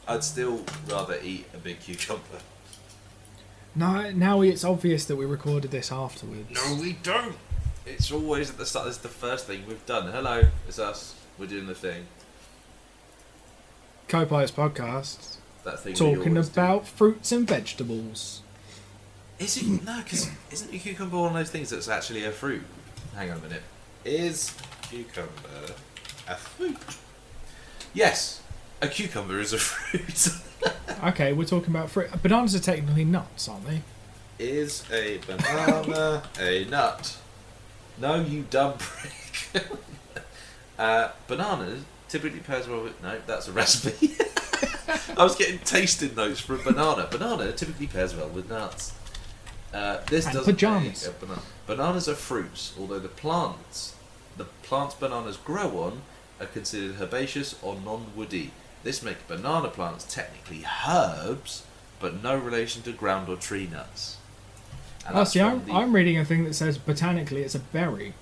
I'd still rather eat a big cucumber. No, now it's obvious that we recorded this afterwards. No, we don't. It's always at the start. It's the first thing we've done. Hello, it's us. We're doing the thing. Co-Pilots Podcast. That thing. Talking about fruits and vegetables. Is it? No, because isn't a cucumber one of those things that's actually a fruit? Hang on a minute. Is cucumber a fruit? Yes, a cucumber is a fruit. Okay, we're talking about fruit. Bananas are technically nuts, aren't they? Is a banana a nut? No, you dumb prick. Bananas typically pairs well with... No, that's a recipe. I was getting tasting notes for a banana. Banana typically pairs well with nuts. This and doesn't pajamas. Bananas are fruits, although the plants bananas grow on are considered herbaceous or non-woody. This makes banana plants technically herbs, but no relation to ground or tree nuts. And Oh, see, I'm reading a thing that says botanically it's a berry.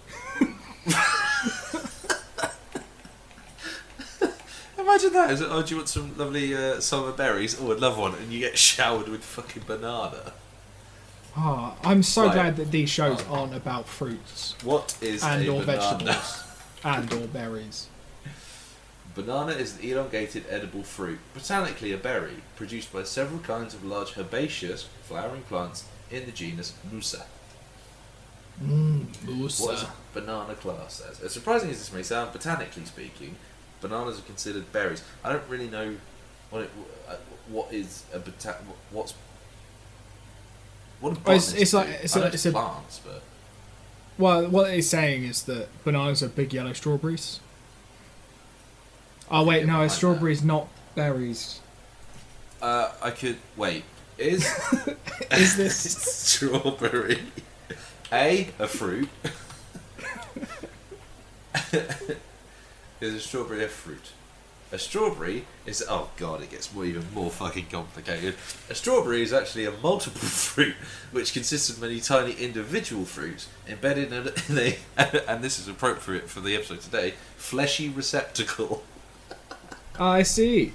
Imagine that. Is it, oh, do you want some lovely summer berries? Oh, I'd love one. And you get showered with fucking banana. Ah, I'm so Right. glad that these shows aren't about fruits What is and a or banana? vegetables and or berries. Banana is an elongated edible fruit, botanically a berry, produced by several kinds of large herbaceous flowering plants in the genus Musa. What is a banana class as? As surprising as this may sound, botanically speaking, bananas are considered berries. I don't really know what is a what's what are It's- botanists it's like- do? it's I a- know it's a- plants, but Well, what it's saying is that bananas are big yellow strawberries. Oh wait, get no, a behind strawberry's not berries. I could wait. Is Is this strawberry a fruit? Is a strawberry a fruit? A strawberry is... Oh god, it gets even more fucking complicated. A strawberry is actually a multiple fruit, which consists of many tiny individual fruits embedded in a and this is appropriate for the episode today, fleshy receptacle. I see.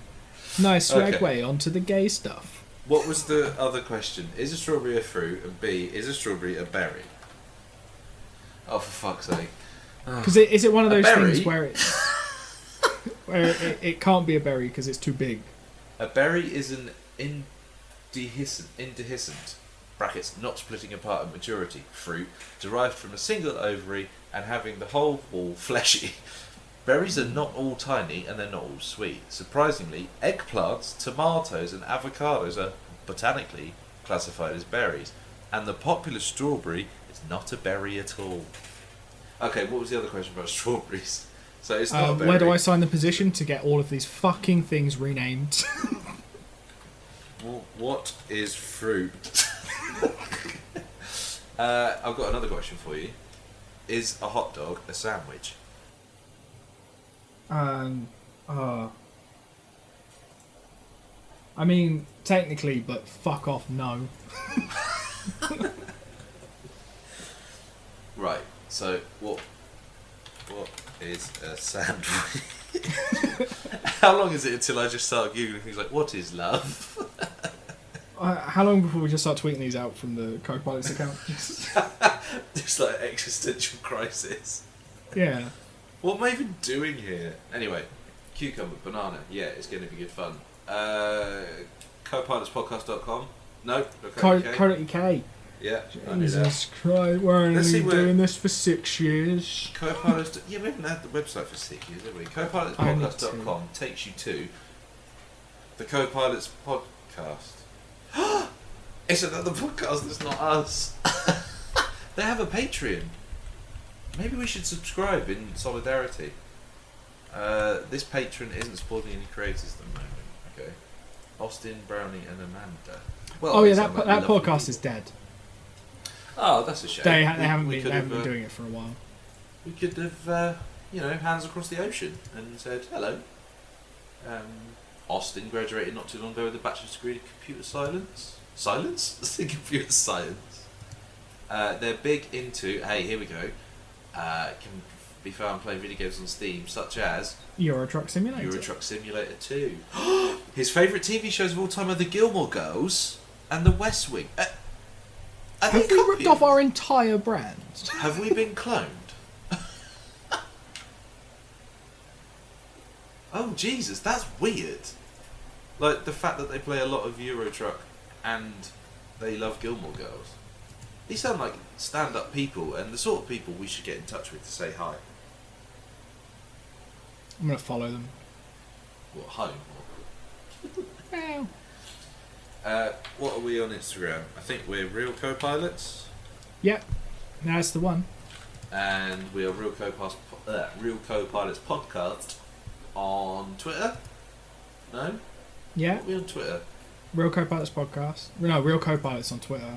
Nice Okay. segue onto the gay stuff. What was the other question? Is a strawberry a fruit? And B, is a strawberry a berry? Oh, for fuck's sake. Because is it one of A those berry? things where it can't be a berry because it's too big? A berry is an indehiscent brackets, not splitting apart at maturity, fruit, derived from a single ovary and having the whole wall fleshy. Berries are not all tiny and they're not all sweet. Surprisingly, eggplants, tomatoes and avocados are botanically classified as berries, and the popular strawberry is not a berry at all. Okay, what was the other question about strawberries? So it's not a berry. Where do I sign the petition to get all of these fucking things renamed? What is fruit? I've got another question for you. Is a hot dog a sandwich? I mean, technically, but fuck off, no. Right. So what is a sandwich? How long is it until I just start googling things like what is love? How long before we just start tweeting these out from the Co-Pilots account? Just like existential crisis. Yeah. What am I even doing here? Anyway, cucumber, banana. Yeah, it's going to be good fun. Copilotspodcast.com. No. Co.uk. Yeah. I knew that. Jesus Christ, we're Let's see only where- doing this for 6 years. Copilots. Yeah, we haven't had the website for 6 years, have we? Copilotspodcast.com takes you to the Copilots podcast. It's another podcast that's not us. They have a Patreon. Maybe we should subscribe in solidarity. This patron isn't supporting any creators at the moment. Okay. Austin, Brownie, and Amanda. Well, Oh yeah, they that sound like that lovely podcast people. is dead. Oh, that's a shame. They haven't We been could they haven't have, been doing it for a while. We could have, hands across the ocean and said, hello. Austin graduated not too long ago with a bachelor's degree in computer science. Computer science. They're big into, hey, here we go, can be found playing video games on Steam, such as Euro Truck Simulator. Euro Truck Simulator 2. His favourite TV shows of all time are The Gilmore Girls and The West Wing. Have we ripped off our entire brand? Have we been cloned? Oh, Jesus, that's weird. Like, the fact that they play a lot of Euro Truck and they love Gilmore Girls. These sound like stand-up people and the sort of people we should get in touch with to say hi. I'm going to follow them. What, home? Well, What are we on Instagram? I think we're Real Co-Pilots. yep, that's the one. And we are Real Co-Pilots Podcast on Twitter. No? Yeah, What are we on Twitter? Real Co-Pilots Podcast. No, Real Co-Pilots on Twitter.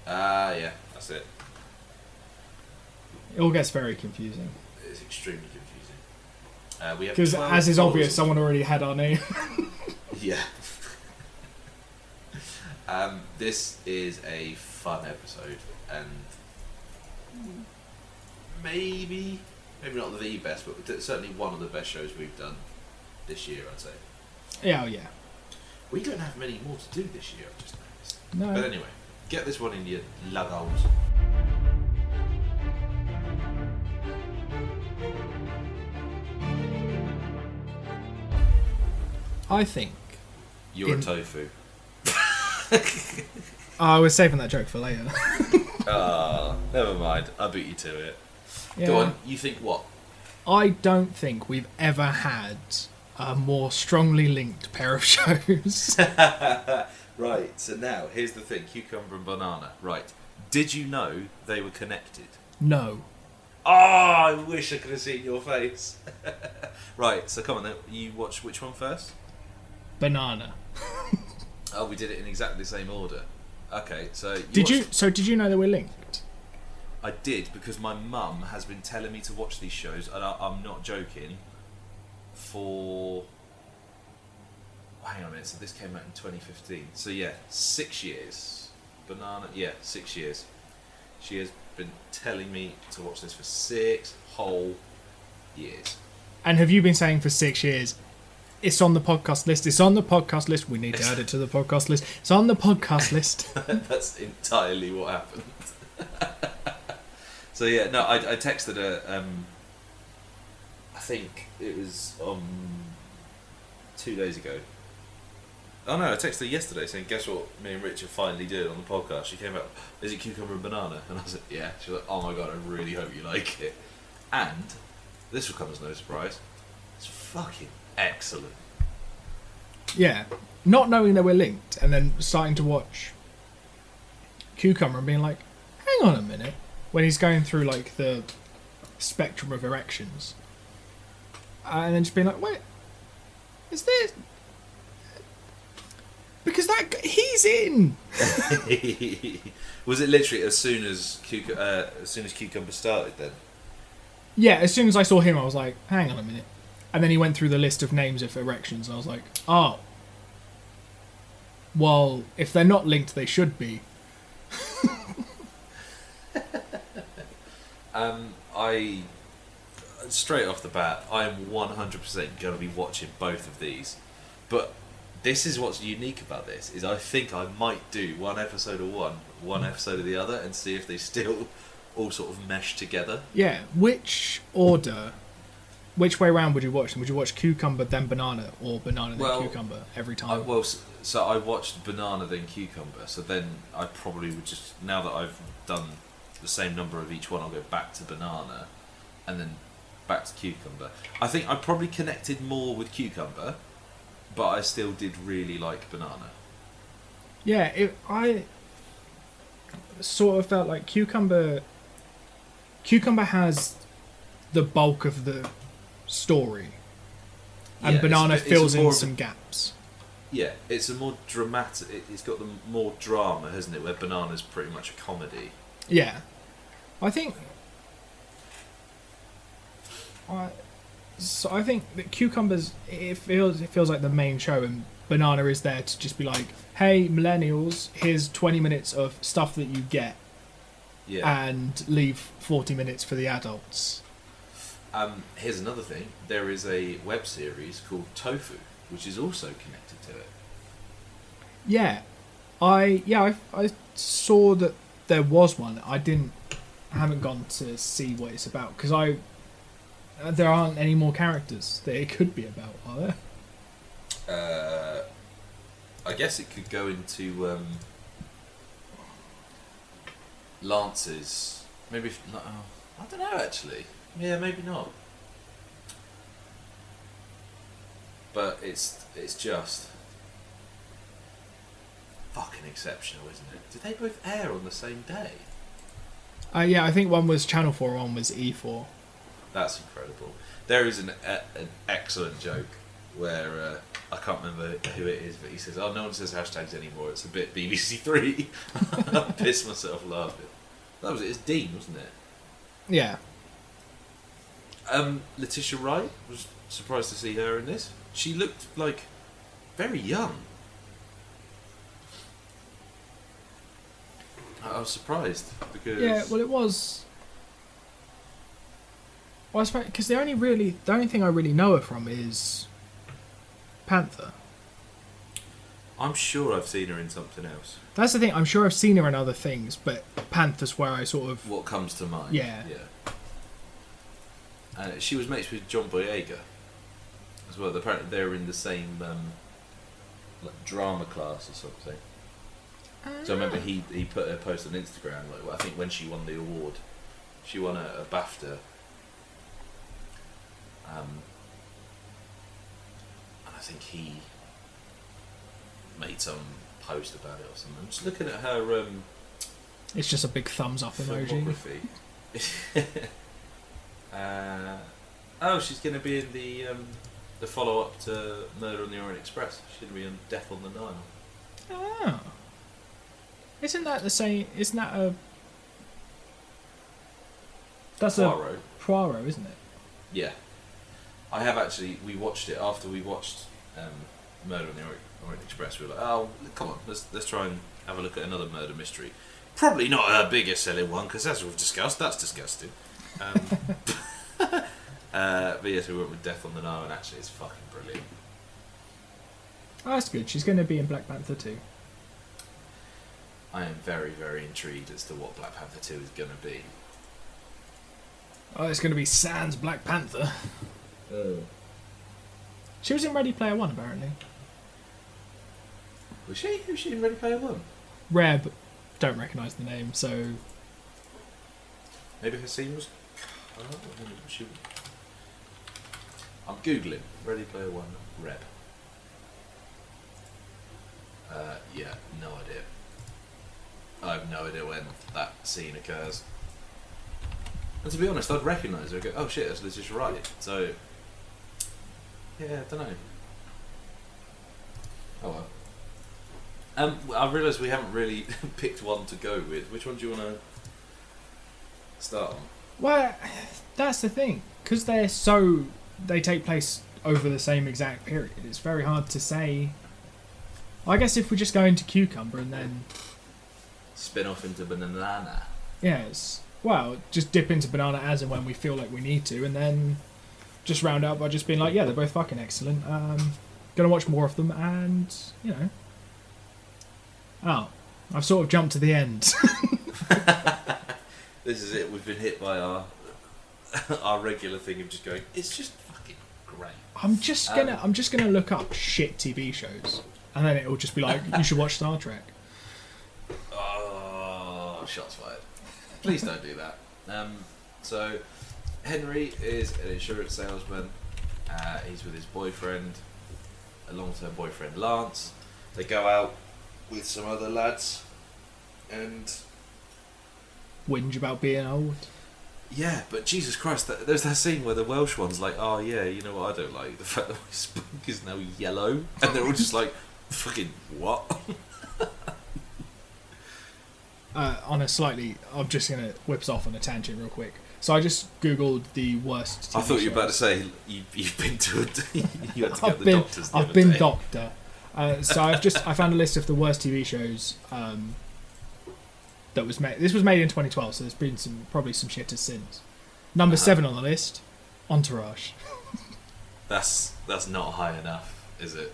Yeah, that's it. It all gets very confusing. It's extremely confusing. We have Because, 12 as is followers obvious, on- someone already had our name. Yeah. This is a fun episode, and maybe not the best, but certainly one of the best shows we've done this year, I'd say. Yeah, oh, yeah. We don't have many more to do this year, I've just noticed. No. But anyway, get this one in your lugholes. I think... You're a tofu. I was saving that joke for later. Never mind. I beat you to it. Yeah. Go on, you think what? I don't think we've ever had a more strongly linked pair of shows. Right, so now, here's the thing. Cucumber and banana. Right. Did you know they were connected? No. Oh, I wish I could have seen your face. Right, so come on then. You watch which one first? Banana. Oh, we did it in exactly the same order. Okay, so... Did you know they were linked? I did, because my mum has been telling me to watch these shows, and I'm not joking, for... Hang on a minute, so this came out in 2015. So yeah, 6 years. Banana, yeah, 6 years. She has been telling me to watch this for 6 whole years. And have you been saying for 6 years, it's on the podcast list, it's on the podcast list, we need to add it to the podcast list, it's on the podcast list. That's entirely what happened. So yeah, no, I texted her, I think it was 2 days ago. Oh no, I texted her yesterday saying, guess what me and Rich are finally doing on the podcast. She came out, is it cucumber and banana? And I was like, yeah. She was like, oh my god, I really hope you like it. And, this will come as no surprise, it's fucking excellent. Yeah. Not knowing they were linked, and then starting to watch Cucumber and being like, hang on a minute, when he's going through like the spectrum of erections. And then just being like, wait, is this... Because he's in. Was it literally as soon as Cucumber started then? Yeah, as soon as I saw him, I was like, hang on a minute. And then he went through the list of names of erections, and I was like, oh. Well, if they're not linked, they should be. Straight off the bat, I am 100% going to be watching both of these. But this is what's unique about this, is I think I might do one episode of one episode of the other, and see if they still all sort of mesh together. Yeah, which order, which way round would you watch them? Would you watch Cucumber then Banana, or Banana then Cucumber every time? So I watched Banana then Cucumber, so then I probably would just, now that I've done the same number of each one, I'll go back to Banana, and then back to Cucumber. I think I probably connected more with Cucumber, but I still did really like Banana. Yeah, I sort of felt like Cucumber has the bulk of the story, and Banana fills in some gaps. Yeah, it's a more dramatic. It's got the more drama, hasn't it? Where Banana's pretty much a comedy. Yeah, I think that Cucumber's it feels like the main show, and Banana is there to just be like, hey millennials, here's 20 minutes of stuff that you get, and leave 40 minutes for the adults. Here's another thing. There is a web series called Tofu which is also connected to it. Yeah, I saw that there was one. I haven't gone to see what it's about because there aren't any more characters that it could be about, are there? I guess it could go into Lance's. Maybe not. I don't know actually. Yeah, maybe not. But it's just fucking exceptional, isn't it? Did they both air on the same day? Yeah, I think one was Channel 4, one was E4. That's incredible. There is an excellent joke where I can't remember who it is, but he says, "Oh, no one says hashtags anymore. It's a bit BBC Three." I pissed myself laughing. That was it. It's Dean, wasn't it? Yeah. Letitia Wright, was surprised to see her in this. She looked like very young. I was surprised because it was. Well, I suppose because the only thing I really know her from is Panther. I'm sure I've seen her in something else. That's the thing. I'm sure I've seen her in other things, but Panther's where I sort of what comes to mind. Yeah. She was mates with John Boyega as well. Apparently, they were in the same drama class or something. So I remember he put a post on Instagram. I think when she won the award, she won a BAFTA. And I think he made some post about it or something. I'm just looking at her. It's just a big thumbs up emoji. She's going to be in the follow up to Murder on the Orient Express. She's going to be on Death on the Nile. Oh. Isn't that the same? Isn't that a? That's Poirot. A Poirot, isn't it? Yeah. I have actually. We watched it after we watched Murder on the Orient Express. We were like, oh, come on, let's try and have a look at another murder mystery. Probably not her biggest selling one because, as we've discussed, that's disgusting. But yes, we went with Death on the Nile, and actually, it's fucking brilliant. Oh, that's good. She's going to be in Black Panther 2. I am very, very intrigued as to what Black Panther 2 is going to be. Oh, it's going to be sans Black Panther. Oh. She was in Ready Player One, apparently. Was she? Who's she in Ready Player One? Reb. Don't recognise the name, so... Maybe her scene was... I'm Googling. Ready Player One, Reb. Yeah, no idea. I have no idea when that scene occurs. And to be honest, I'd recognise her and go, oh shit, that's Letitia Wright. So, yeah, I don't know. Oh well. I realise we haven't really picked one to go with. Which one do you want to start on? Well, that's the thing. Because they take place over the same exact period, it's very hard to say. I guess if we just go into Cucumber and then... Spin off into Banana. Yes. Well, just dip into Banana as and when we feel like we need to, and then just round out by just being like, yeah, they're both fucking excellent. Gonna watch more of them, and, you know... Oh, I've sort of jumped to the end. This is it. We've been hit by our regular thing of just going, it's just fucking great. I'm just gonna look up shit TV shows, and then it'll just be like, you should watch Star Trek. Oh, shots fired. Please don't do that. So, Henry is an insurance salesman. He's with his boyfriend, a long-term boyfriend, Lance. They go out with some other lads and... Whinge about being old. Yeah, but Jesus Christ, there's that scene where the Welsh one's like, oh yeah, you know what I don't like? The fact that my spunk is now yellow. And they're all just like, fucking what? I'm just going to whip us off on a tangent real quick. So I just Googled the worst TV I thought you were about to shows. say, you've been to you had to get the doctors the I've other been day. doctor. So I found a list of the worst TV shows that was made. This was made in 2012, so there's been probably some shitters since. Number 7 on the list, Entourage. That's not high enough. is it?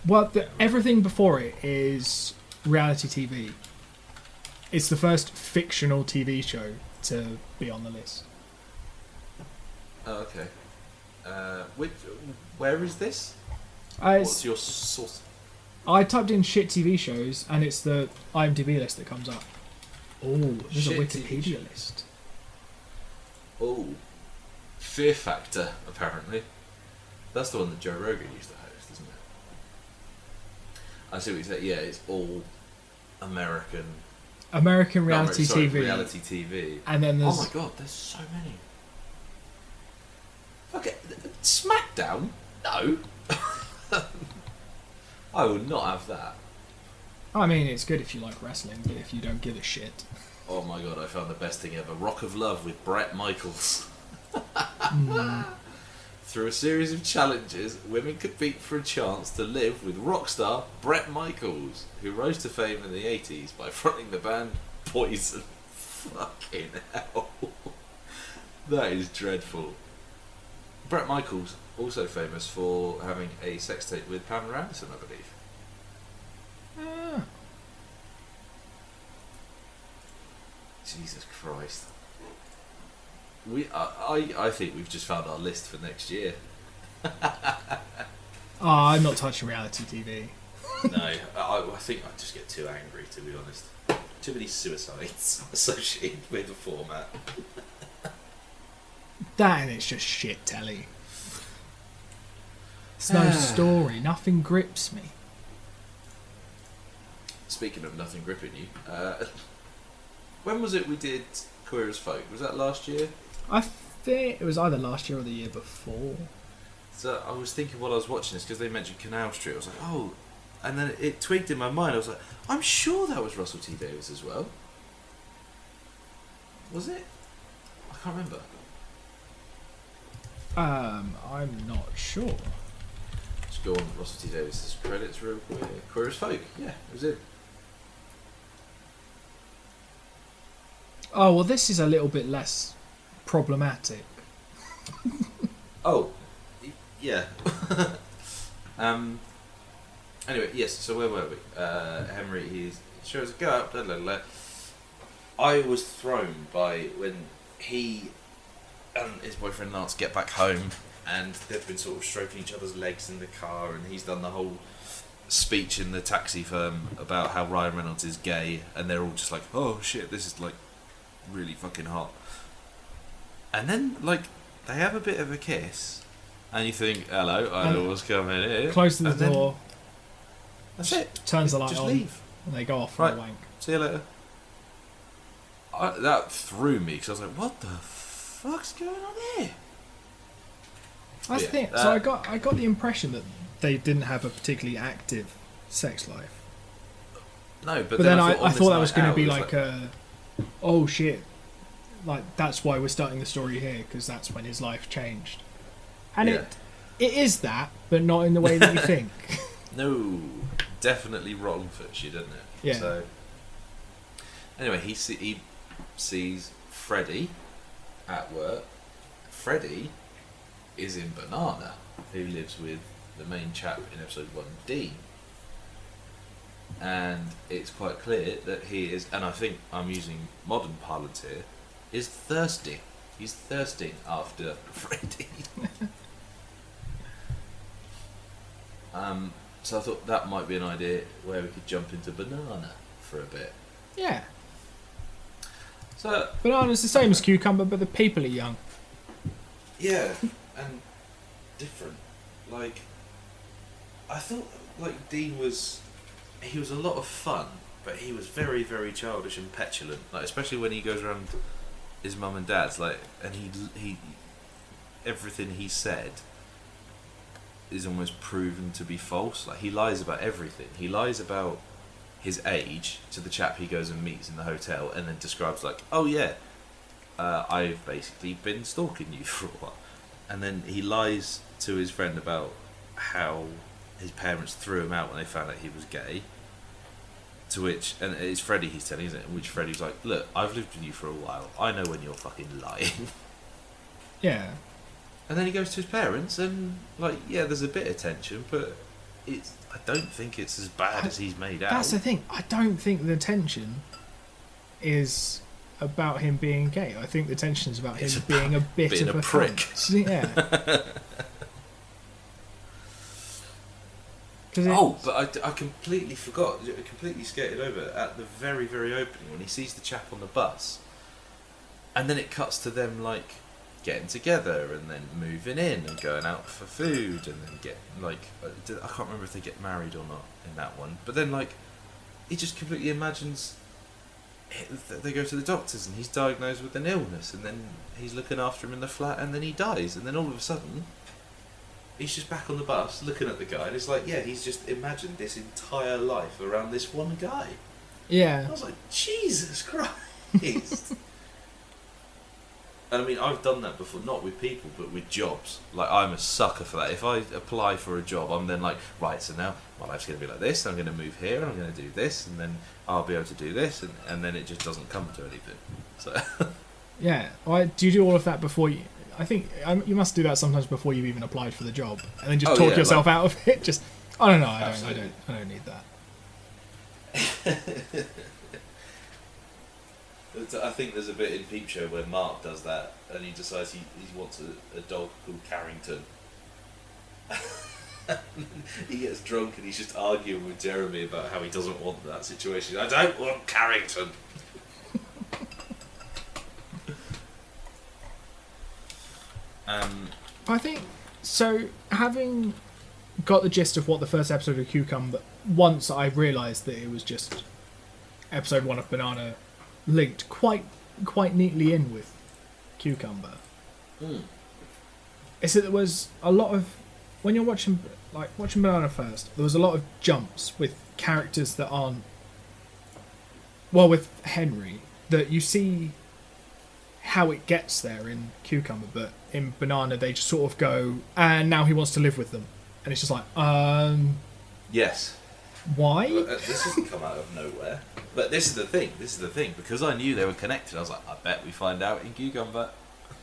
Well, everything before it is reality TV. It's the first fictional TV show to be on the list. Oh, okay. Where is this? It's- What's your source? I typed in shit TV shows, and it's the IMDb list that comes up. Oh, there's a Shit Wikipedia TV list. Oh, Fear Factor, apparently. That's the one that Joe Rogan used to host, isn't it? I see what you said. Yeah, it's all American Reality TV. Reality TV. And then there's... Oh my god, there's so many. Okay, SmackDown? No. I will not have that. I mean, it's good if you like wrestling, but if you don't give a shit... Oh my god, I found the best thing ever. Rock of Love with Bret Michaels. Through a series of challenges, women compete for a chance to live with rock star Bret Michaels, who rose to fame in the 80s by fronting the band Poison. Fucking hell. That is dreadful. Bret Michaels, also famous for having a sex tape with Pamela Anderson, I believe. Ah. Jesus Christ. I think we've just found our list for next year. I'm not touching reality TV. No, I think I'd just get too angry, to be honest. Too many suicides associated with the format. That and it's just shit telly. It's no story. Nothing grips me. Speaking of nothing gripping you, when was it we did Queer as Folk? Was that last year? I think it was either last year or the year before. So I was thinking while I was watching this, because they mentioned Canal Street, I was like, oh, and then it twigged in my mind, I was like, I'm sure that was Russell T Davies as well. Was it? I can't remember. I'm not sure. Let's go on Russell T Davies' credits real quick. Queer as Folk, yeah, it was it. Oh, well, this is a little bit less problematic. Oh, yeah. Anyway, yes. So where were we? Henry, he shows a go up. Blah, blah, blah. I was thrown by when he and his boyfriend Lance get back home, and they've been sort of stroking each other's legs in the car, and he's done the whole speech in the taxi firm about how Ryan Reynolds is gay, and they're all just like, "Oh shit, this is like really fucking hot." And then like they have a bit of a kiss, and you think, "Hello, I know what's coming here." Close the And door. That's it. Turns the light Just on. leave. And they go off for Right. a wank. See you later. That threw me because I was like, "What the fuck's going on here?" That's Yeah, the thing. So I got the impression that they didn't have a particularly active sex life. No, But then I on this thought that was night going to out, be it was like a, oh shit, like that's why we're starting the story here, because that's when his life changed. And Yeah. it is that, but not in the way that you think. No, definitely wrong for you, didn't it? Yeah. So anyway, he sees Freddie at work. Freddie is in Banana, who lives with the main chap in episode 1, Dean. And it's quite clear that he is, and I think I'm using modern parlance here, is thirsty. He's thirsting after Freddie. So I thought that might be an idea where we could jump into Banana for a bit. Yeah. So Banana's the same as Cucumber, but the people are young. yeah, and different. Like I thought, like Dean was, he was a lot of fun, but he was very, very childish and petulant. Like especially when he goes around his mum and dad's, like, and he everything he said is almost proven to be false. Like he lies about everything. He lies about his age to the chap he goes and meets in the hotel, and then describes like, "Oh yeah, I've basically been stalking you for a while." And then he lies to his friend about how his parents threw him out when they found out he was gay. To which, and it's Freddie he's telling, isn't it? In which Freddie's like, "Look, I've lived with you for a while. I know when you're fucking lying." Yeah. And then he goes to his parents, and like, yeah, there's a bit of tension, but I don't think it's as bad as he's made out. That's the thing. I don't think the tension is about him being gay. I think the tension is about him being a bit being of a prick. Yeah. But I completely forgot. I completely skated over it at the very, very opening when he sees the chap on the bus, and then it cuts to them like getting together and then moving in and going out for food and then get like I can't remember if they get married or not in that one. But then like he just completely imagines they go to the doctors and he's diagnosed with an illness and then he's looking after him in the flat and then he dies and then all of a sudden he's just back on the bus looking at the guy and it's like, yeah, he's just imagined this entire life around this one guy. Yeah. I was like, Jesus Christ. And I mean, I've done that before, not with people, but with jobs. Like, I'm a sucker for that. If I apply for a job, I'm then like, right, so now my life's going to be like this, I'm going to move here, and I'm going to do this, and then I'll be able to do this, and then it just doesn't come to anything. So. Yeah. Do you do all of that before you... I think you must do that sometimes before you've even applied for the job, and then just talk yourself out of it. Just, I don't know, I don't need that. I think there's a bit in Peep Show where Mark does that and he decides he wants a dog called Carrington. He gets drunk and he's just arguing with Jeremy about how he doesn't want that situation. I don't want Carrington. I think, so having got the gist of what the first episode of Cucumber, once I realised that it was just episode 1 of Banana linked quite neatly in with Cucumber. Is that there was a lot of, when you're watching Banana first, there was a lot of jumps with characters that aren't, well, with Henry, that you see how it gets there in Cucumber, but in Banana they just sort of go, and now he wants to live with them, and it's just like, yes. Why? This hasn't come out of nowhere. But this is the thing. Because I knew they were connected, I was like, I bet we find out in Cucumber.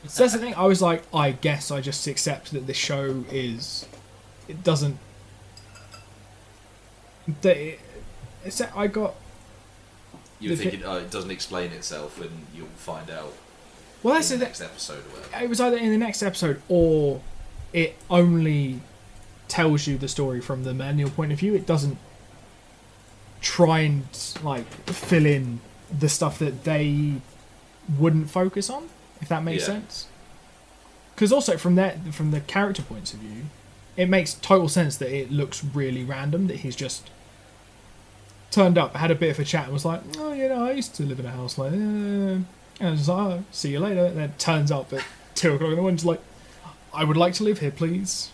So that's the thing. I was like, I guess I just accept that this show is... It doesn't... I got... You were thinking, it doesn't explain itself and you'll find out well, that's in the next episode or whatever. It was either in the next episode or it only tells you the story from the millennial point of view. It doesn't try and like fill in the stuff that they wouldn't focus on, if that makes sense. Because also from the character points of view, it makes total sense that it looks really random that he's just turned up, had a bit of a chat and was like, oh, you know, I used to live in a house like and I was just like, oh, see you later, and then turns up at 2 o'clock in the morning just like, I would like to live here, please.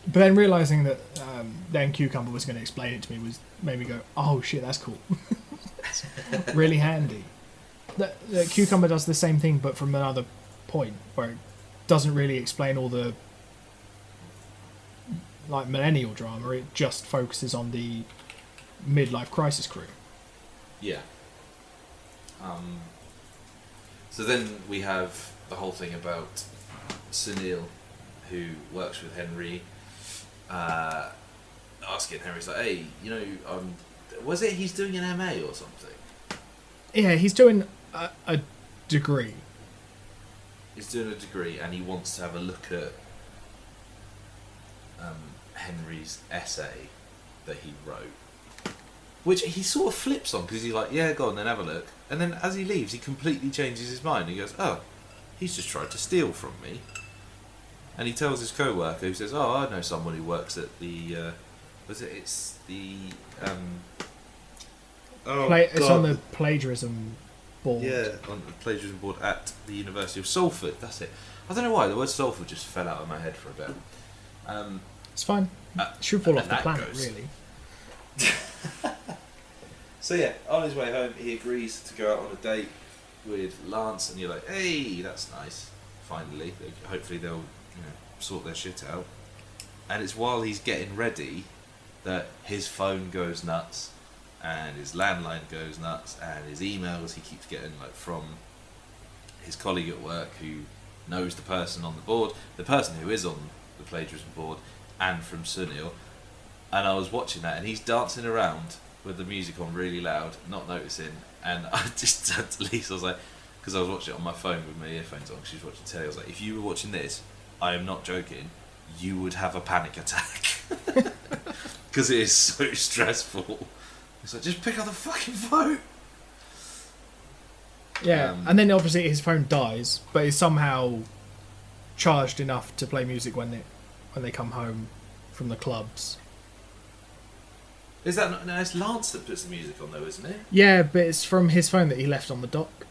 But then realising that then Cucumber was going to explain it to me made me go, oh shit, that's cool. That's really handy. The Cucumber does the same thing, but from another point, where it doesn't really explain all the like millennial drama. It just focuses on the midlife crisis crew. Yeah. So then we have the whole thing about Sunil, who works with Henry, asking Henry's like, hey, you know, was it he's doing an MA or something? Yeah, he's doing a degree. He's doing a degree and he wants to have a look at Henry's essay that he wrote, which he sort of flips on because he's like, yeah, go on then, have a look. And then as he leaves, he completely changes his mind. He goes, oh, he's just tried to steal from me. And he tells his co-worker, who says, oh, I know someone who works at the... it's on the plagiarism board. Yeah, on the plagiarism board at the University of Salford. That's it. I don't know why, the word Salford just fell out of my head for a bit. It's fine. It should fall off the planet, really. So yeah, on his way home, he agrees to go out on a date with Lance, and you're like, hey, that's nice. Finally, hopefully they'll sort their shit out. And it's while he's getting ready that his phone goes nuts, and his landline goes nuts, and his emails he keeps getting like from his colleague at work who knows the person on the board, the person who is on the plagiarism board, and from Sunil. And I was watching that, and he's dancing around with the music on really loud, not noticing, and I just turned to Lisa, I was like, because I was watching it on my phone with my earphones on, because she was watching telly, I was like, if you were watching this, I am not joking, you would have a panic attack. Because it is so stressful. It's like, just pick up the fucking phone. Yeah, and then obviously his phone dies, but it's somehow charged enough to play music when they come home from the clubs. Is that not, no, it's Lance that puts the music on though, isn't it? Yeah, but it's from his phone that he left on the dock.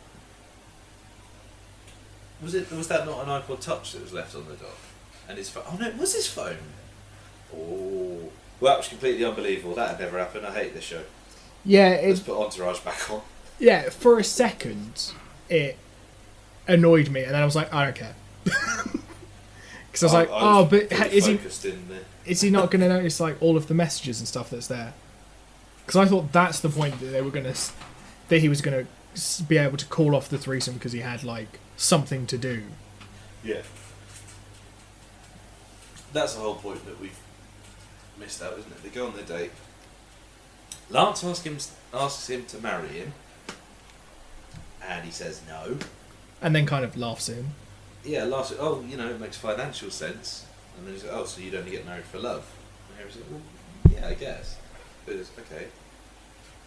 Was that not an iPod Touch that was left on the dock? And his phone? Oh no, it was his phone. Oh, well, that was completely unbelievable. That had never happened. I hate this show. Yeah, Let's put Entourage back on. Yeah, for a second, it annoyed me, and then I was like, I don't care. Because I was like, oh, but is he not going to notice like all of the messages and stuff that's there? Because I thought that's the point that he was going to be able to call off the threesome because he had like something to do. Yeah. That's the whole point that we've missed out, isn't it? They go on their date. Lance asks him to marry him, and he says no. And then kind of laughs at him. Yeah, laughs at, oh, you know, it makes financial sense. And then he's like, oh, so you'd only get married for love? And Harry's like, well, yeah, I guess. But it's, okay,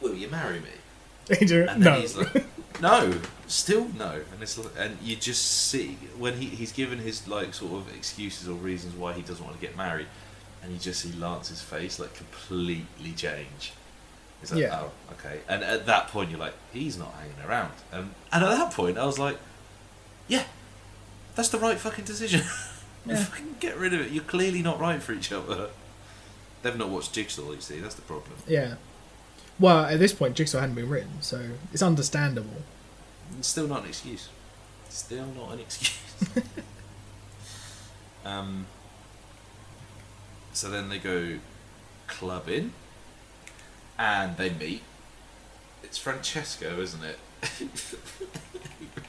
will you marry me? And then no. he's like, no, still no. And it's like, and you just see when he's given his like sort of excuses or reasons why he doesn't want to get married, and you just see Lance's face like completely change. He's like, yeah. oh, okay. And at that point, you're like, he's not hanging around. And at that point, I was like, yeah, that's the right fucking decision. Yeah. Fucking get rid of it. You're clearly not right for each other. They've not watched Jigsaw, you see. That's the problem. Yeah. Well, at this point, Jigsaw hadn't been written, so it's understandable. It's still not an excuse. Still not an excuse. So then they go clubbing, and they meet. It's Francesco, isn't it?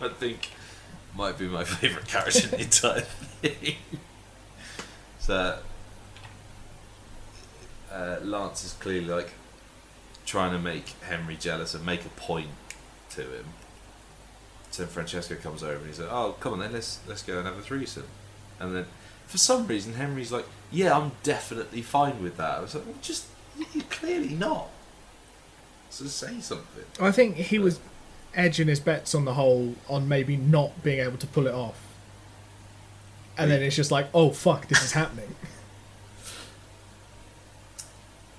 I think might be my favourite character in the entire thing. So Lance is clearly like trying to make Henry jealous and make a point to him. So Francesco comes over and he's like, "Oh, come on then, let's go and have a threesome." And then for some reason Henry's like, "Yeah, I'm definitely fine with that." I was like, "Well, just you're clearly not. So say something." I think he was edging his bets on the whole on maybe not being able to pull it off. And then it's just like, oh fuck, this is happening.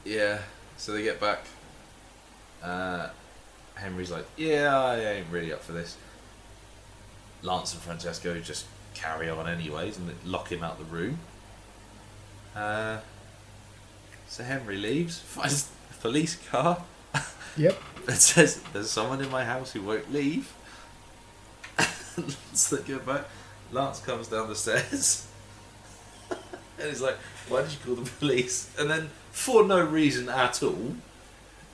Yeah, so they get back. Henry's like, yeah, I ain't really up for this. Lance and Francesco just carry on anyways and lock him out the room. So Henry leaves, finds a police car. Yep. It says, there's someone in my house who won't leave. So they get back. Lance comes down the stairs. And he's like, why did you call the police? And then, for no reason at all,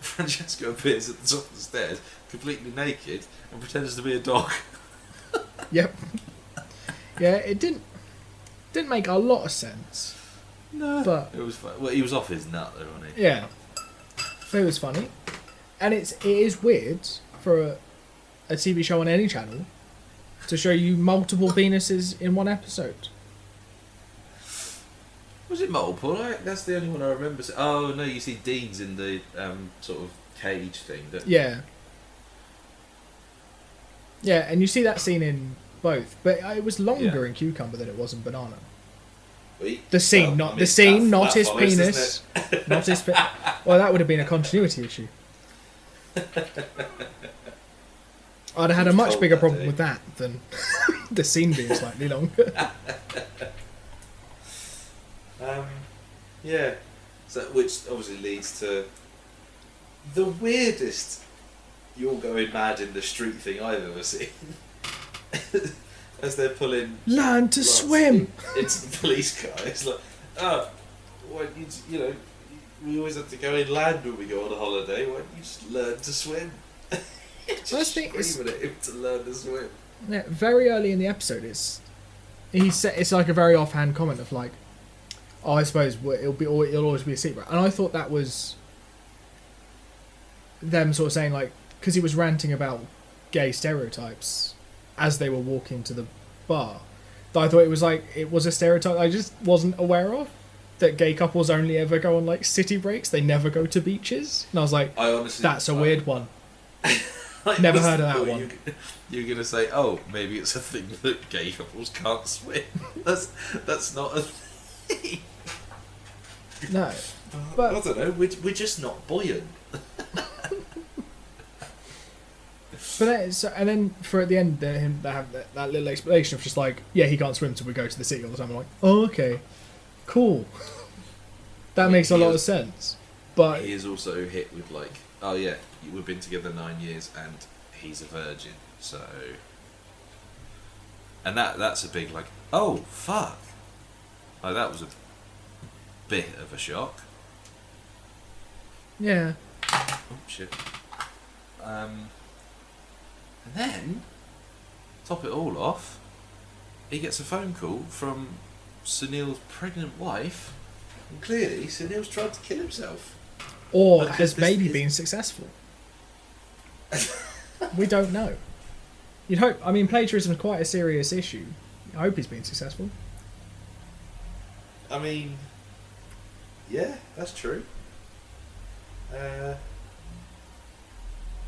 Francesco appears at the top of the stairs, completely naked, and pretends to be a dog. Yep. Yeah, it didn't make a lot of sense. No. But it was fun. Well, he was off his nut though, wasn't he? yeah. It was funny. And it is weird for a TV show on any channel to show you multiple penises in one episode. Was it multiple? That's the only one I remember. Oh no, you see Dean's in the sort of cage thing. Yeah. Yeah, and you see that scene in both, but it was longer in Cucumber than it was in Banana. The scene, not his penis, not his. Well, that would have been a continuity issue. I'd have had a much bigger problem with that than the scene being slightly longer. Yeah. So, which obviously leads to the weirdest "you're going mad in the street" thing I've ever seen. As they're pulling learn to swim into the police car, it's like, oh, well, you know, we always have to go inland when we go on a holiday. Why don't you just learn to swim? Just screaming at him to learn to swim. Yeah, very early in the episode, it's like a very offhand comment of like, "Oh, I suppose it'll always be a secret," and I thought that was them sort of saying like, because he was ranting about gay stereotypes as they were walking to the bar. That I thought it was a stereotype I just wasn't aware of. That gay couples only ever go on like city breaks; they never go to beaches. And I was like, that's a weird one. Never heard of that one. You're gonna say, oh, maybe it's a thing that gay couples can't swim. That's not a thing. No, but I don't know. We're just not buoyant. And then for at the end, they have that little explanation of just like, yeah, he can't swim, so we go to the city all the time. I'm like, oh, okay, cool. That makes a lot of sense. But he is also hit with like, oh yeah, we've been together 9 years and he's a virgin, so. And that's a big like, oh fuck, like that was a bit of a shock. Yeah. Oh shit. And then, top it all off, he gets a phone call from Sunil's pregnant wife, and clearly Sunil's tried to kill himself. Or has maybe been successful. We don't know. You'd hope. I mean, plagiarism is quite a serious issue. I hope he's been successful. I mean, yeah, that's true.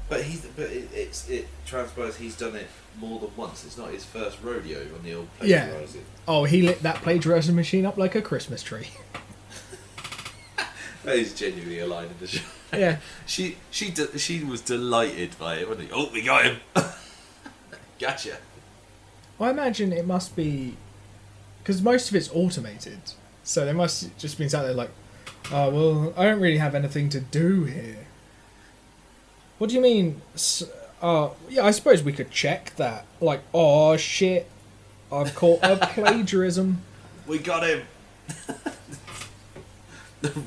But it transpires he's done it more than once. It's not his first rodeo on the old plagiarising. Yeah. Oh, he lit that plagiarising machine up like a Christmas tree. That is genuinely a line in the show. Yeah. She was delighted by it, wasn't he? Oh, we got him. Gotcha. I imagine it must be because most of it's automated, so they must just been sat there like, oh well, I don't really have anything to do here. What do you mean? Yeah, I suppose we could check that. Like, oh shit, I've caught a plagiarism. We got him.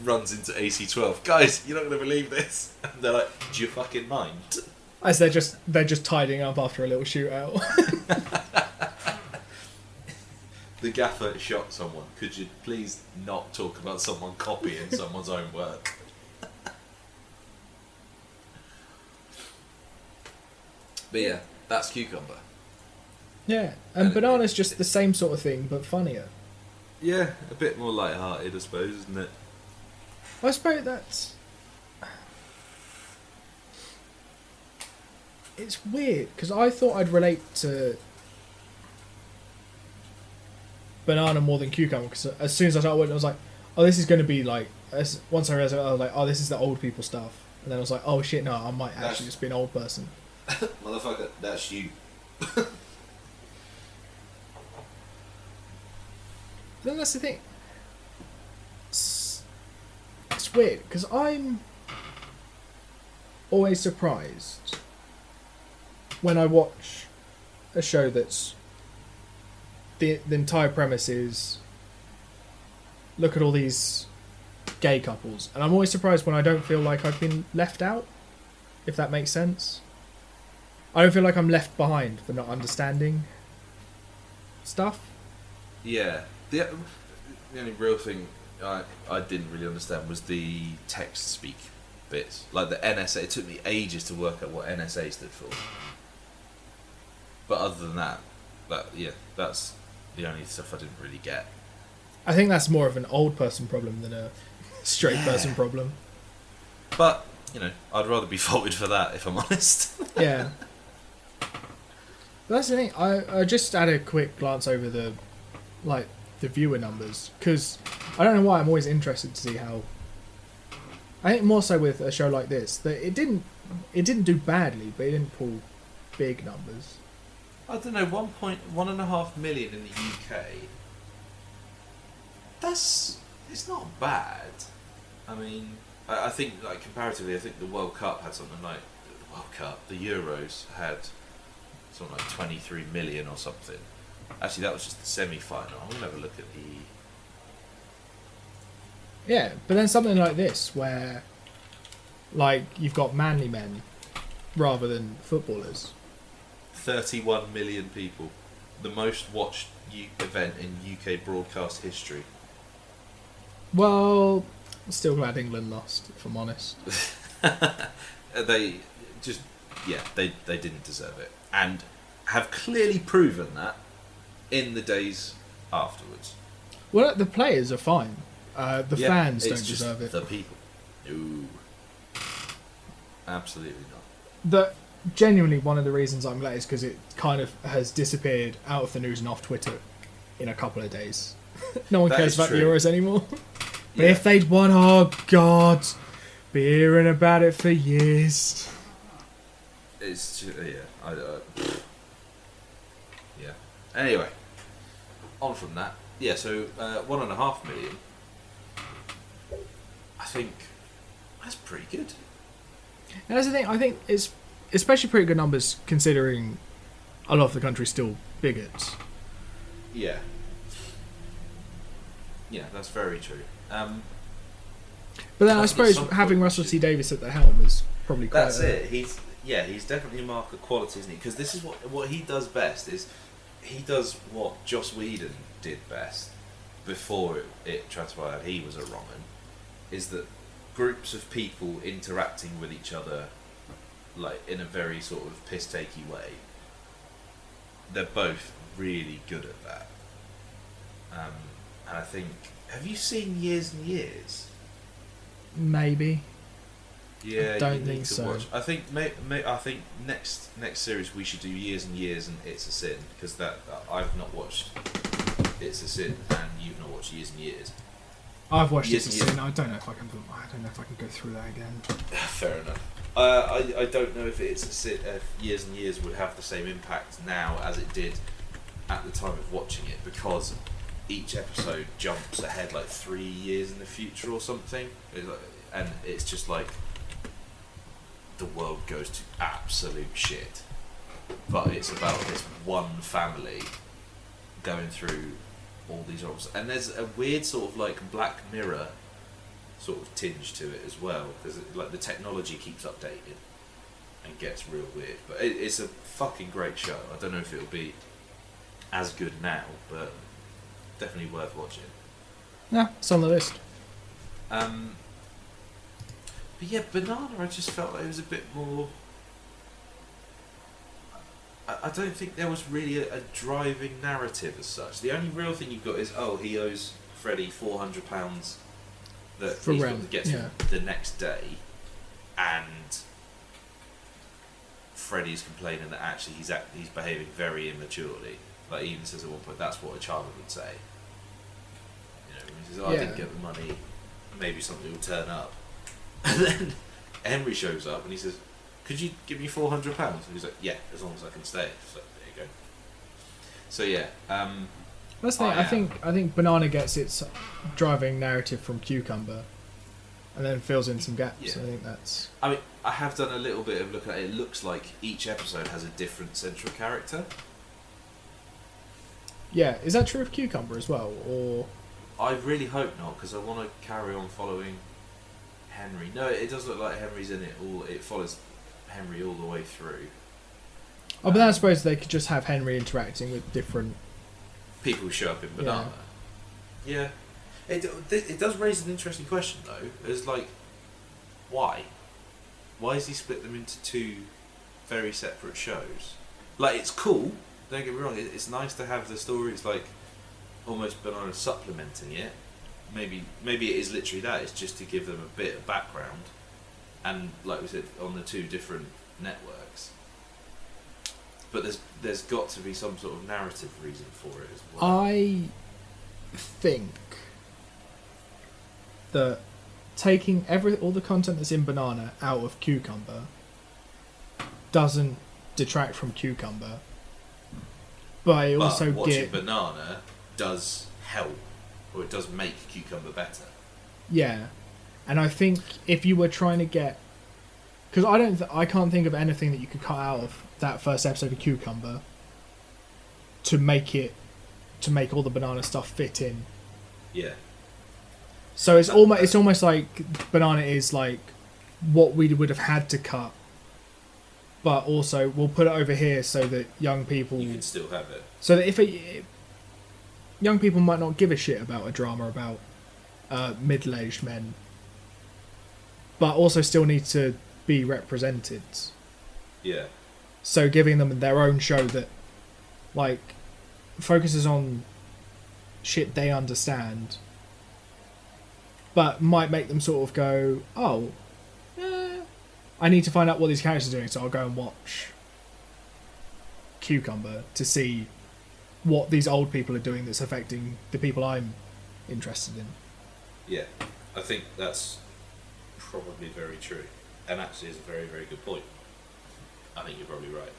Runs into AC-12. Guys, you're not going to believe this. And they're like, do you fucking mind? As they're just tidying up after a little shootout. The gaffer shot someone. Could you please not talk about someone copying someone's own work? But yeah, that's Cucumber. Yeah, and Banana's just the same sort of thing, but funnier. Yeah, a bit more light-hearted, I suppose, isn't it? I suppose that's... It's weird, because I thought I'd relate to Banana more than Cucumber, because as soon as I started watching, I was like, oh, this is going to be like... Once I realised it, I was like, oh, this is the old people stuff. And then I was like, oh shit, no, I might actually just be an old person. Motherfucker, that's you. Then that's the thing. It's weird because I'm always surprised when I watch a show that's the entire premise is look at all these gay couples, and I'm always surprised when I don't feel like I've been left out, if that makes sense. I don't feel like I'm left behind for not understanding stuff. Yeah. The only real thing I didn't really understand was the text speak bits. Like the NSA, it took me ages to work out what NSA stood for. But other than that, that's the only stuff I didn't really get. I think that's more of an old person problem than a straight person problem. But, I'd rather be faulted for that, if I'm honest. Yeah. But that's the thing, I just had a quick glance over the viewer numbers, because I don't know why I'm always interested to see how... I think more so with a show like this, that it didn't do badly, but it didn't pull big numbers. I don't know, 1.5 million in the UK. It's not bad. I mean, I think, comparatively, I think the World Cup had something like... The World Cup, the Euros had something like 23 million or something. Actually, that was just the semi-final. I'm going to have a look at Yeah, but then something like this where, like, you've got manly men rather than footballers. 31 million people, the most watched event in UK broadcast history. Well, I'm still glad England lost, if I'm honest. They just, they didn't deserve it, and have clearly proven that in the days afterwards. Well, the players are fine. The fans don't just deserve it. The people, no, absolutely not. The genuinely one of the reasons I'm glad is because it kind of has disappeared out of the news and off Twitter in a couple of days. No one That cares is about true. the Euros anymore. But Yeah. if they'd won, oh god, be hearing about it for years. It's just, yeah. Anyway, on from that. Yeah, so 1.5 million. I think that's pretty good. And that's the thing, I think it's especially pretty good numbers considering a lot of the country's still bigots. Yeah. Yeah, that's very true. But then I At suppose some having point Russell you T Davies at the helm is probably quite That's it. He's definitely a mark of quality, isn't he? Because this is what he does best. Is he does what Joss Whedon did best before it transpired he was a wrong'un, is that groups of people interacting with each other, like in a very sort of piss-takey way. They're both really good at that. And I think, have you seen Years and Years? Maybe. Yeah, I don't you need think to so. watch. I think I think next series we should do Years and Years and It's a Sin, because that I've not watched It's a Sin and you've not watched Years and Years. I've watched Yes, it yes. and I don't know if I can go through that again. Fair enough. I don't know if if Years and Years would have the same impact now as it did at the time of watching it, because each episode jumps ahead like 3 years in the future or something, and it's just like the world goes to absolute shit, but it's about this one family going through all these horribles, and there's a weird sort of like Black Mirror sort of tinge to it as well, because like the technology keeps updating and gets real weird, but it's a fucking great show. I don't know if it'll be as good now, but definitely worth watching. Yeah, it's on the list. But yeah, Banana, I just felt like it was a bit more. I don't think there was really a driving narrative as such. The only real thing you've got is, he owes Freddie £400 that For he's rent, got to get yeah. to the next day, and Freddie's complaining that actually he's behaving very immaturely. Like, he even says at one point, that's what a child would say. You know, he says, I Yeah. didn't get the money, maybe something will turn up. And then Henry shows up and he says, could you give me £400? And he's like, yeah, as long as I can stay. So there you go. So yeah, That's the thing. I think Banana gets its driving narrative from Cucumber, and then fills in some gaps. Yeah. I think that's. I mean, I have done a little bit of looking at it. It looks like each episode has a different central character. Yeah, is that true of Cucumber as well, or? I really hope not, because I want to carry on following Henry. No, it does look like Henry's in it all. It follows Henry all the way through. Oh, but then I suppose they could just have Henry interacting with different. People who show up in Banana. Yeah. It does raise an interesting question though. It's like, why? Why has he split them into two very separate shows? Like, it's cool. Don't get me wrong. It's nice to have the stories like almost Banana supplementing it. Maybe it is literally that. It's just to give them a bit of background, and like we said, on the two different networks. But there's got to be some sort of narrative reason for it as well. I think that taking all the content that's in Banana out of Cucumber doesn't detract from Cucumber, but it also watching Banana does help, or it does make Cucumber better. Yeah, and I think if you were trying to get, because I can't think of anything that you could cut out of that first episode of Cucumber to make all the Banana stuff fit in. Yeah. So it's almost like Banana is like what we would have had to cut, but also we'll put it over here so that young people You can still have it. so that if young people might not give a shit about a drama about middle-aged men, but also still need to be represented. Yeah. So giving them their own show that, like, focuses on shit they understand, but might make them sort of go, oh, I need to find out what these characters are doing, so I'll go and watch Cucumber to see what these old people are doing that's affecting the people I'm interested in. Yeah. I think that's probably very true. And actually is a very, very good point. I think you're probably right.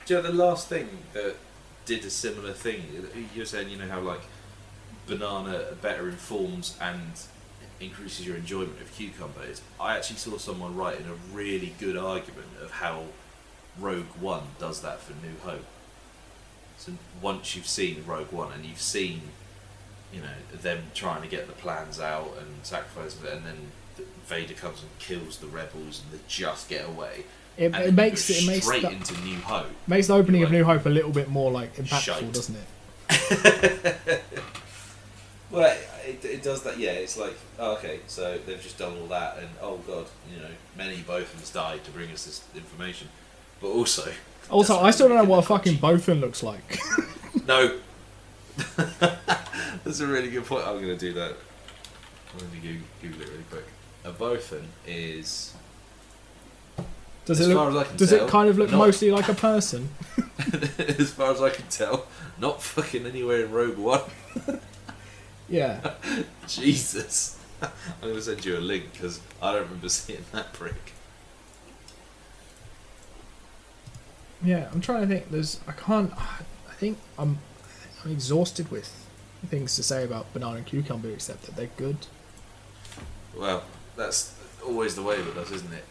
Do you know the last thing that did a similar thing? You're saying, you know, how like Banana better informs and increases your enjoyment of Cucumber is. I actually saw someone writing a really good argument of how Rogue One does that for New Hope. So once you've seen Rogue One and you've seen, you know, them trying to get the plans out and sacrificing it, and then Vader comes and kills the rebels and they just get away. It makes straight the, into New Hope. Makes the opening of Like, New Hope a little bit more like impactful, shite. doesn't it? Well, it does that. Yeah, it's like, oh, okay, so they've just done all that, and oh god, you know, many Bothans died to bring us this information, but also. I still don't know what a fucking Bothan looks like. No. That's a really good point. I'm going to do that. I'm going to Google it really quick. A Bothan is. Does as it far look? as I can Does tell, it kind of look not- mostly like a person? As far as I can tell, not fucking anywhere in Rogue One. Yeah. Jesus. I'm going to send you a link because I don't remember seeing that prick. Yeah, I'm trying to think. I think I'm exhausted with things to say about Banana and Cucumber, except that they're good. Well, that's always the way with us, isn't it?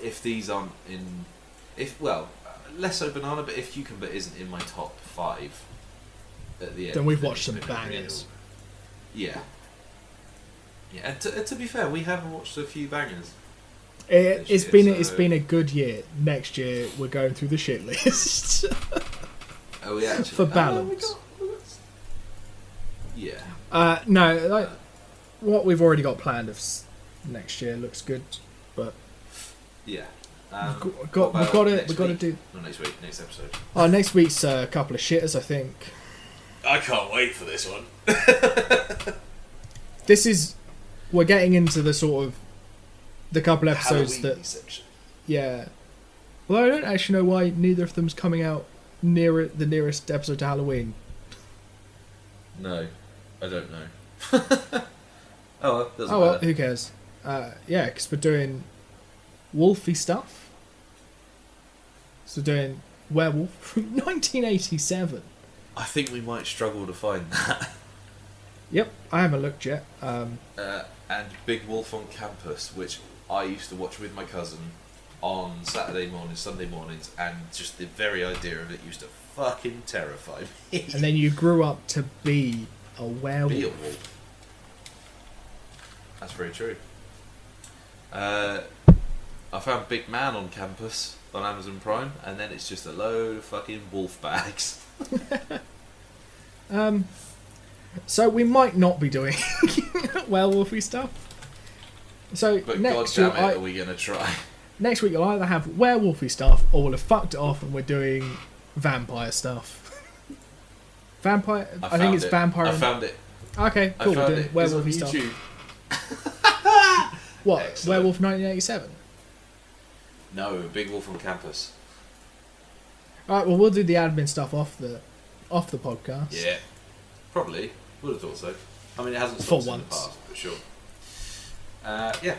If these aren't in, less so Banana, but if Cucumber isn't in my top 5 at the end, Then we've then watched it's some been a bangers. real- Yeah. Yeah, and to be fair, we have watched a few bangers. It's year, been a good year. Next year we're going through the shit list. Oh, we actually For balance. Yeah. No, like what we've already got planned of next year looks good, but Yeah. we've got to do. Not next week, next episode. Oh, next week's a couple of shitters, I think. I can't wait for this one. We're getting into the sort of the couple episodes Halloween that section. yeah. Well, I don't actually know why neither of them's coming out near the nearest episode to Halloween. No, I don't know. Oh, well, doesn't Oh well, matter. who cares? Yeah, because we're doing wolfy stuff. So doing Werewolf from 1987. I think we might struggle to find that. Yep, I haven't looked yet. And Big Wolf on Campus, which I used to watch with my cousin on Saturday mornings, Sunday mornings, and just the very idea of it used to fucking terrify me. And then you grew up to be a werewolf. Be a wolf. That's very true. I found Big Man on Campus on Amazon Prime, and then it's just a load of fucking wolf bags. So we might not be doing werewolfy stuff. So But next god damn year, it, are we going to try? next week you'll either have werewolfy stuff or we'll have fucked it off and we're doing vampire stuff. Vampire? I think it's vampire. I found it. Okay, I cool. We're found doing it. It's on werewolfy stuff. YouTube. What? Excellent. Werewolf 1987? No, Big Wolf on Campus. Alright, well we'll do the admin stuff off the podcast. Yeah, probably. Would have thought so. I mean, it hasn't For stopped in the once. past, but sure. Yeah.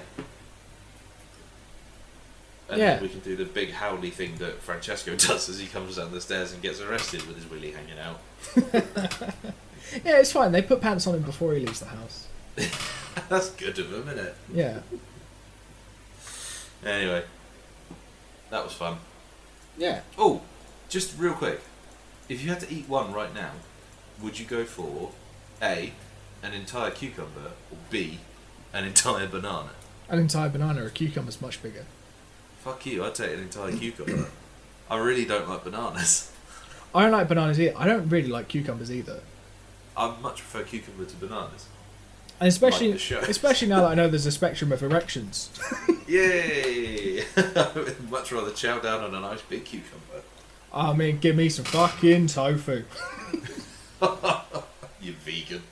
And Yeah. then we can do the big howly thing that Francesco does as he comes down the stairs and gets arrested with his willy hanging out. Yeah, it's fine. They put pants on him before he leaves the house. That's good of him, isn't it? Yeah. Anyway, that was fun. Yeah. Oh, just real quick. If you had to eat one right now, would you go for A, an entire cucumber, or B, an entire banana? An entire banana, a cucumber's much bigger. Fuck you, I'd take an entire cucumber. I really don't like bananas. I don't like bananas either. I don't really like cucumbers either. I much prefer cucumber to bananas. And especially, Like the show. especially now that I know there's a spectrum of erections. Yay! I would much rather chow down on a nice big cucumber. I mean, give me some fucking tofu. You vegan.